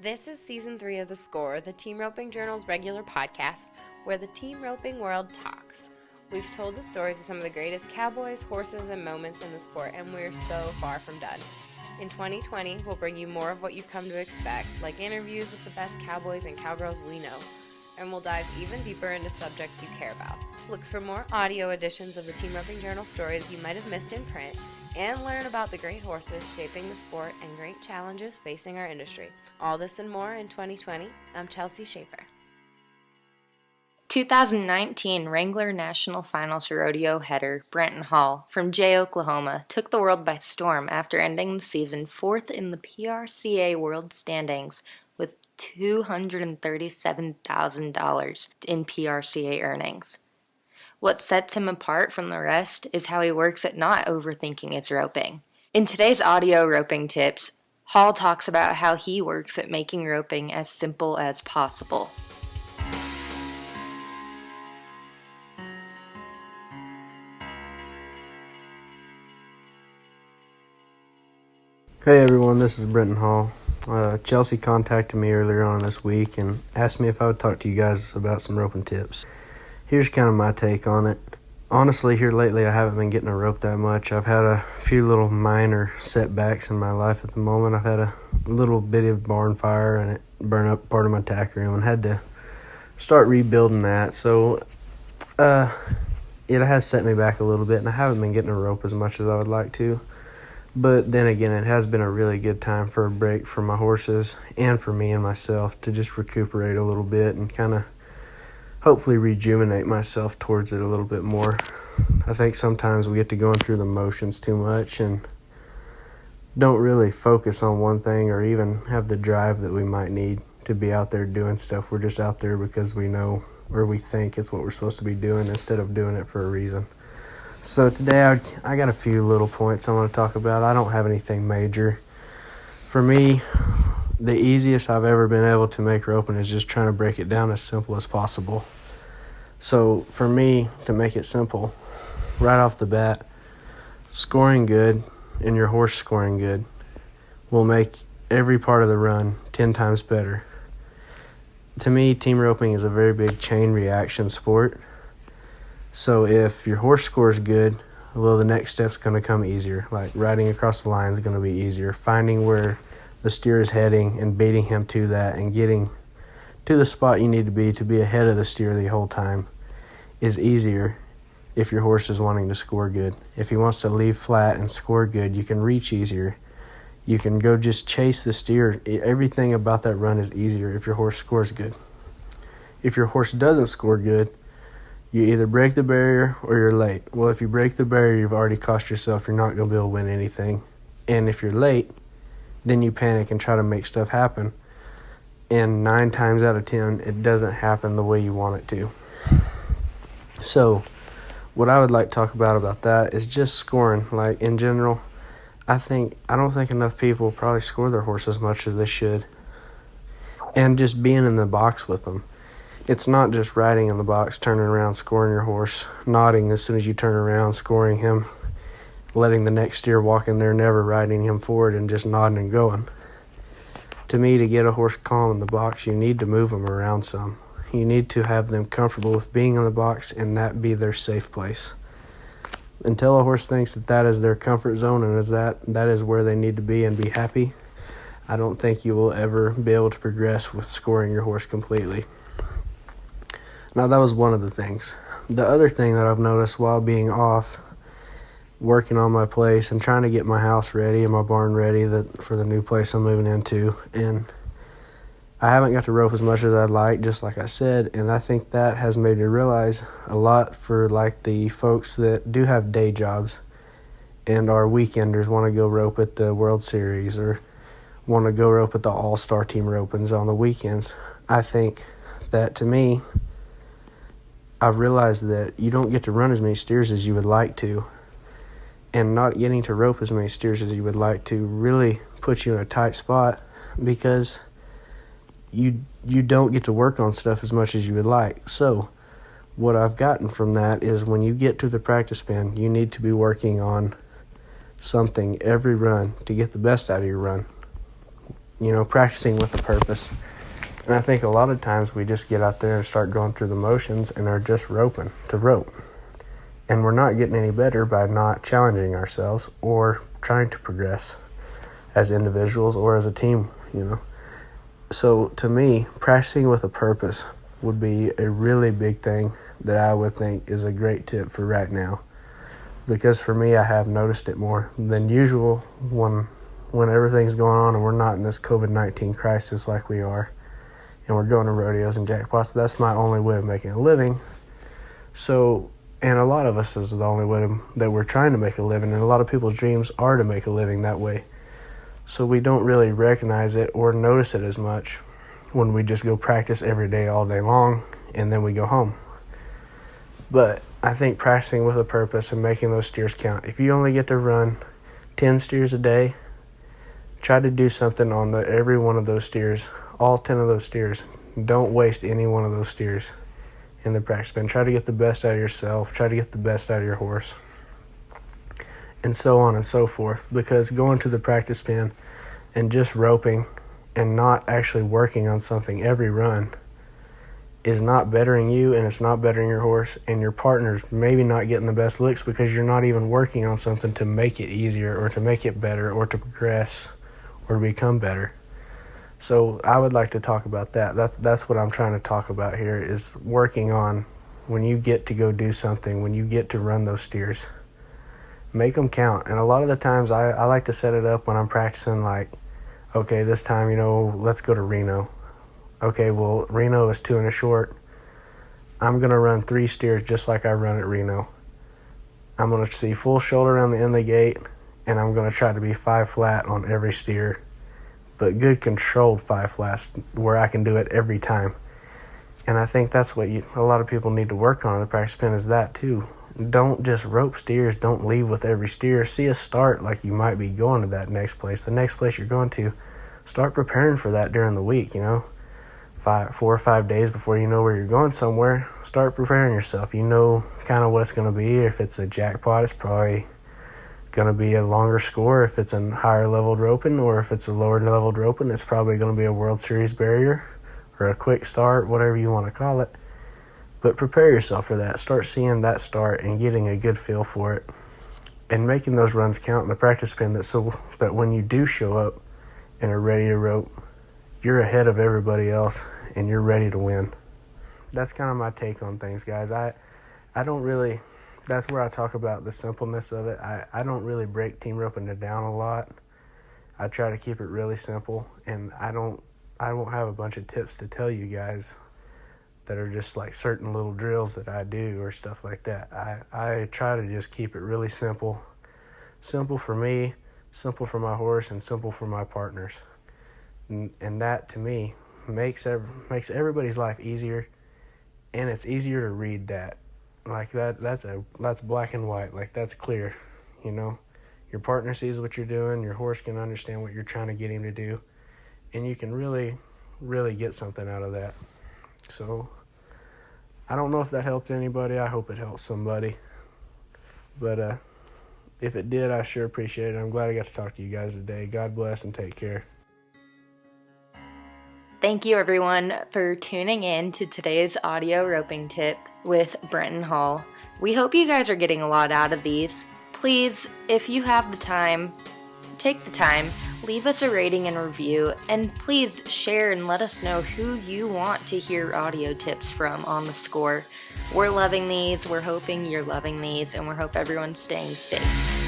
This is Season 3 of The Score, the Team Roping Journal's regular podcast, where the team roping world talks. We've told the stories of some of the greatest cowboys, horses, and moments in the sport, and we're so far from done. In 2020, we'll bring you more of what you've come to expect, like interviews with the best cowboys and cowgirls we know, and we'll dive even deeper into subjects you care about. Look for more audio editions of the Team Roping Journal stories you might have missed in print, and learn about the great horses shaping the sport and great challenges facing our industry. All this and more in 2020. I'm Chelsea Schaefer. 2019 Wrangler National Finals Rodeo header Brenten Hall from Jay, Oklahoma, took the world by storm after ending the season fourth in the PRCA world standings with $237,000 in PRCA earnings. What sets him apart from the rest is how he works at not overthinking his roping. In today's audio roping tips, Hall talks about how he works at making roping as simple as possible. Hey everyone, this is Brenten Hall. Chelsea contacted me earlier on this week and asked me if I would talk to you guys about some roping tips. Here's kind of my take on it. Honestly, here lately I haven't been getting a rope that much. I've had a few little minor setbacks in my life at the moment. I've had a little bit of barn fire and it burned up part of my tack room and had to start rebuilding that. So it has set me back a little bit and I haven't been getting a rope as much as I would like to. But then again, it has been a really good time for a break for my horses and for me and myself to just recuperate a little bit and kind of hopefully rejuvenate myself towards it a little bit more. I think sometimes we get to going through the motions too much and don't really focus on one thing or even have the drive that we might need to be out there doing stuff. We're just out there because we know or we think it's what we're supposed to be doing instead of doing it for a reason. So today I got a few little points I want to talk about. I don't have anything major. For me, the easiest I've ever been able to make roping is just trying to break it down as simple as possible. So for me, to make it simple, right off the bat, scoring good and your horse scoring good will make every part of the run 10 times better. To me, team roping is a very big chain reaction sport. So if your horse scores good, well, the next step's going to come easier. Like riding across the line is going to be easier. Finding where the steer is heading and beating him to that and getting to the spot you need to be ahead of the steer the whole time is easier if your horse is wanting to score good. If he wants to leave flat and score good, you can reach easier. You can go just chase the steer. Everything about that run is easier if your horse scores good. If your horse doesn't score good, you either break the barrier or you're late. Well, if you break the barrier, you've already cost yourself. You're not going to be able to win anything. And if you're late, then you panic and try to make stuff happen. And 9 times out of 10, it doesn't happen the way you want it to. So what I would like to talk about that is just scoring. Like in general, I don't think enough people probably score their horse as much as they should. And just being in the box with them. It's not just riding in the box, turning around, scoring your horse, nodding as soon as you turn around, scoring him, letting the next steer walk in there, never riding him forward and just nodding and going. To me, to get a horse calm in the box, you need to move them around some. You need to have them comfortable with being in the box and that be their safe place. Until a horse thinks that is their comfort zone and that is where they need to be and be happy, I don't think you will ever be able to progress with scoring your horse completely. Now, that was one of the things. The other thing that I've noticed while being off, working on my place and trying to get my house ready and my barn ready for the new place I'm moving into, and I haven't got to rope as much as I'd like, just like I said, and I think that has made me realize a lot for like the folks that do have day jobs and are weekenders, want to go rope at the World Series or want to go rope at the All-Star Team ropings on the weekends. I think that, to me, I've realized that you don't get to run as many steers as you would like to, and not getting to rope as many steers as you would like to really puts you in a tight spot because you don't get to work on stuff as much as you would like. So what I've gotten from that is when you get to the practice pen, you need to be working on something every run to get the best out of your run. practicing with a purpose. And I think a lot of times we just get out there and start going through the motions and are just roping to rope. And we're not getting any better by not challenging ourselves or trying to progress as individuals or as a team, So to me, practicing with a purpose would be a really big thing that I would think is a great tip for right now. Because for me, I have noticed it more than usual when everything's going on and we're not in this COVID-19 crisis like we are. And we're going to rodeos and jackpots. That's my only way of making a living. So, and a lot of us is the only way that we're trying to make a living. And a lot of people's dreams are to make a living that way. So we don't really recognize it or notice it as much when we just go practice every day all day long and then we go home. But I think practicing with a purpose and making those steers count. If you only get to run 10 steers a day, try to do something on every one of those steers, all 10 of those steers. Don't waste any one of those steers in the practice pen. Try to get the best out of yourself. Try to get the best out of your horse. And so on and so forth. Because going to the practice pen and just roping and not actually working on something every run is not bettering you, and it's not bettering your horse, and your partner's maybe not getting the best licks because you're not even working on something to make it easier or to make it better or to progress or to become better. So I would like to talk about that. That's what I'm trying to talk about here, is working on when you get to go do something, when you get to run those steers, make them count. And a lot of the times I like to set it up when I'm practicing, like, okay, this time, let's go to Reno. Okay, well, Reno is 2 and a short. I'm going to run 3 steers just like I run at Reno. I'm going to see full shoulder around the end of the gate, and I'm going to try to be 5 flat on every steer, but good controlled 5 flats where I can do it every time. And I think that's what a lot of people need to work on in the practice pen, is that too. Don't just rope steers. Don't leave with every steer. See a start like you might be going to that next place. The next place you're going to, start preparing for that during the week, 4 or 5 days before you know where you're going somewhere. Start preparing yourself. You know kind of what it's going to be. If it's a jackpot, it's probably going to be a longer score. If it's a higher leveled roping, or if it's a lower leveled roping, it's probably going to be a World Series barrier or a quick start, whatever you want to call it. But prepare yourself for that. Start seeing that start and getting a good feel for it, and making those runs count in the practice pen, so that when you do show up and are ready to rope, you're ahead of everybody else and you're ready to win. That's kind of my take on things, guys. I don't really, that's where I talk about the simpleness of it. I don't really break team roping down a lot. I try to keep it really simple, and I won't have a bunch of tips to tell you guys that are just like certain little drills that I do or stuff like that. I try to just keep it really simple. Simple for me, simple for my horse, and simple for my partners. And that, to me, makes everybody's life easier, and it's easier to read that. Like that's black and white. Like, that's clear, Your partner sees what you're doing, your horse can understand what you're trying to get him to do, and you can really, really get something out of that. So, I don't know if that helped anybody. I hope it helped somebody. But if it did, I sure appreciate it. I'm glad I got to talk to you guys today. God bless and take care. Thank you, everyone, for tuning in to today's audio roping tip with Brenten Hall. We hope you guys are getting a lot out of these. Please, if you have the time, take the time, leave us a rating and review, and please share and let us know who you want to hear audio tips from on the score. We're loving these, we're hoping you're loving these, and we hope everyone's staying safe.